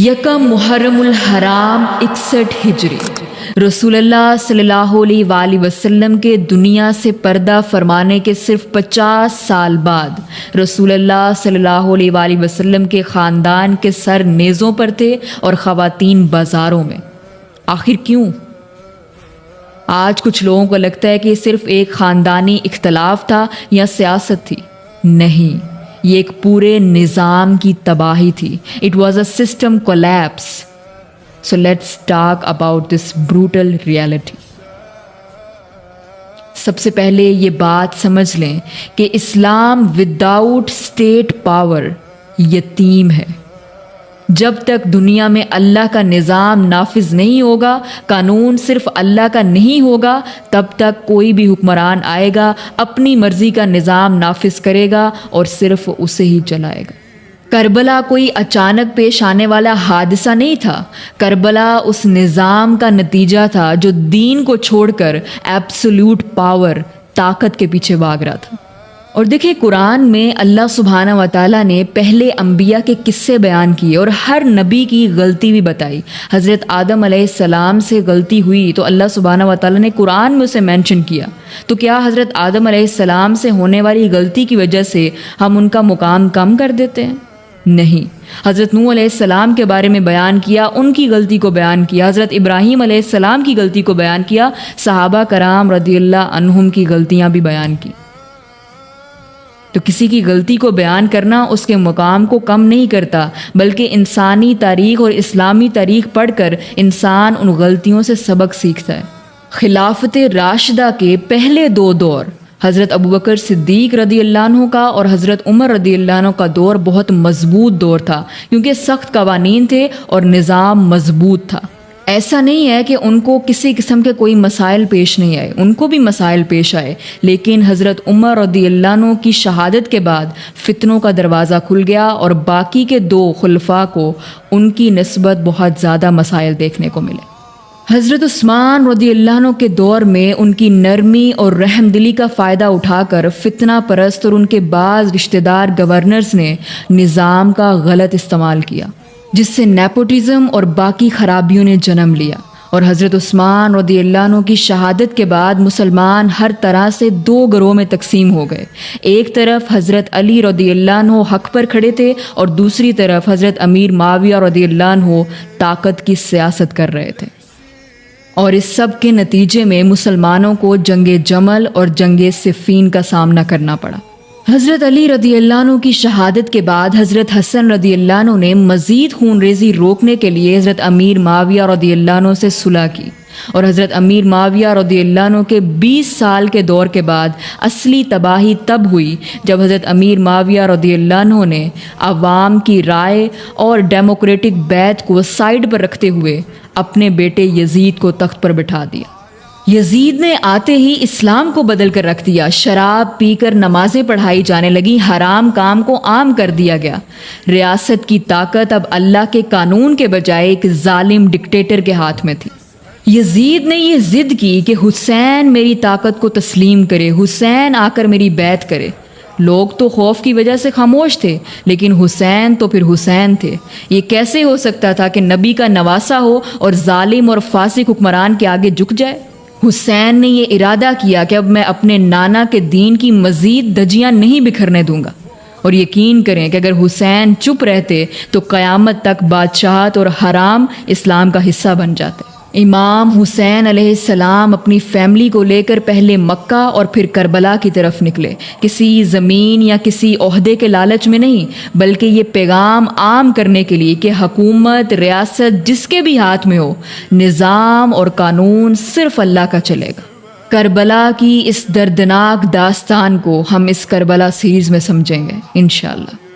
یکم محرم الحرام 61 ہجری، رسول اللہ صلی اللہ علیہ وآلہ وسلم کے دنیا سے پردہ فرمانے کے صرف 50 سال بعد رسول اللہ صلی اللہ علیہ وآلہ وسلم کے خاندان کے سر نیزوں پر تھے اور خواتین بازاروں میں۔ آخر کیوں؟ آج کچھ لوگوں کو لگتا ہے کہ یہ صرف ایک خاندانی اختلاف تھا یا سیاست تھی۔ نہیں، یہ ایک پورے نظام کی تباہی تھی۔ It was a system collapse. So let's talk about this brutal reality. سب سے پہلے یہ بات سمجھ لیں کہ اسلام وداؤٹ اسٹیٹ پاور یتیم ہے۔ جب تک دنیا میں اللہ کا نظام نافذ نہیں ہوگا، قانون صرف اللہ کا نہیں ہوگا، تب تک کوئی بھی حکمران آئے گا، اپنی مرضی کا نظام نافذ کرے گا اور صرف اسے ہی چلائے گا۔ کربلا کوئی اچانک پیش آنے والا حادثہ نہیں تھا۔ کربلا اس نظام کا نتیجہ تھا جو دین کو چھوڑ کر ایبسولوٹ پاور، طاقت کے پیچھے بھاگ رہا تھا۔ اور دیکھیں، قرآن میں اللہ سبحانہ و تعالیٰ نے پہلے انبیاء کے قصے بیان کیے اور ہر نبی کی غلطی بھی بتائی۔ حضرت آدم علیہ السلام سے غلطی ہوئی تو اللہ سبحانہ و تعالیٰ نے قرآن میں اسے مینشن کیا۔ تو کیا حضرت آدم علیہ السلام سے ہونے والی غلطی کی وجہ سے ہم ان کا مقام کم کر دیتے ہیں؟ نہیں۔ حضرت نوح علیہ السلام کے بارے میں بیان کیا، ان کی غلطی کو بیان کیا۔ حضرت ابراہیم علیہ السلام کی غلطی کو بیان کیا، صحابہ کرام رضی اللہ عنہم کی غلطیاں بھی بیان کی۔ تو کسی کی غلطی کو بیان کرنا اس کے مقام کو کم نہیں کرتا، بلکہ انسانی تاریخ اور اسلامی تاریخ پڑھ کر انسان ان غلطیوں سے سبق سیکھتا ہے۔ خلافت راشدہ کے پہلے دو دور، حضرت ابوبکر صدیق رضی اللہ عنہ کا اور حضرت عمر رضی اللہ عنہ کا دور بہت مضبوط دور تھا، کیونکہ سخت قوانین تھے اور نظام مضبوط تھا۔ ایسا نہیں ہے کہ ان کو کسی قسم کے کوئی مسائل پیش نہیں آئے، ان کو بھی مسائل پیش آئے، لیکن حضرت عمر رضی اللہ عنہ کی شہادت کے بعد فتنوں کا دروازہ کھل گیا اور باقی کے دو خلفاء کو ان کی نسبت بہت زیادہ مسائل دیکھنے کو ملے۔ حضرت عثمان رضی اللہ عنہ کے دور میں ان کی نرمی اور رحم دلی کا فائدہ اٹھا کر فتنہ پرست اور ان کے بعض رشتہ دار گورنرز نے نظام کا غلط استعمال کیا، جس سے نیپوٹزم اور باقی خرابیوں نے جنم لیا۔ اور حضرت عثمان رضی اللہ عنہ کی شہادت کے بعد مسلمان ہر طرح سے دو گروہ میں تقسیم ہو گئے۔ ایک طرف حضرت علی رضی اللہ عنہ حق پر کھڑے تھے اور دوسری طرف حضرت امیر معاویہ رضی اللہ عنہ طاقت کی سیاست کر رہے تھے۔ اور اس سب کے نتیجے میں مسلمانوں کو جنگ جمل اور جنگ صفین کا سامنا کرنا پڑا۔ حضرت علی رضی اللہ عنہ کی شہادت کے بعد حضرت حسن رضی اللہ عنہ نے مزید خون ریزی روکنے کے لیے حضرت امیر معاویہ رضی اللہ عنہ سے صلح کی، اور حضرت امیر معاویہ رضی اللہ عنہ کے 20 سال کے دور کے بعد اصلی تباہی تب ہوئی جب حضرت امیر معاویہ رضی اللہ عنہ نے عوام کی رائے اور ڈیموکریٹک بیعت کو سائیڈ پر رکھتے ہوئے اپنے بیٹے یزید کو تخت پر بٹھا دیا۔ یزید نے آتے ہی اسلام کو بدل کر رکھ دیا، شراب پی کر نمازیں پڑھائی جانے لگی، حرام کام کو عام کر دیا گیا۔ ریاست کی طاقت اب اللہ کے قانون کے بجائے ایک ظالم ڈکٹیٹر کے ہاتھ میں تھی۔ یزید نے یہ ضد کی کہ حسین میری طاقت کو تسلیم کرے، حسین آ کر میری بیعت کرے۔ لوگ تو خوف کی وجہ سے خاموش تھے، لیکن حسین تو پھر حسین تھے۔ یہ کیسے ہو سکتا تھا کہ نبی کا نواسہ ہو اور ظالم اور فاسق حکمران کے آگے جھک جائے؟ حسین نے یہ ارادہ کیا کہ اب میں اپنے نانا کے دین کی مزید دھجیاں نہیں بکھرنے دوں گا، اور یقین کریں کہ اگر حسین چپ رہتے تو قیامت تک بادشاہت اور حرام اسلام کا حصہ بن جاتے۔ امام حسین علیہ السلام اپنی فیملی کو لے کر پہلے مکہ اور پھر کربلا کی طرف نکلے، کسی زمین یا کسی عہدے کے لالچ میں نہیں، بلکہ یہ پیغام عام کرنے کے لیے کہ حکومت، ریاست جس کے بھی ہاتھ میں ہو، نظام اور قانون صرف اللہ کا چلے گا۔ کربلا کی اس دردناک داستان کو ہم اس کربلا سیریز میں سمجھیں گے انشاءاللہ۔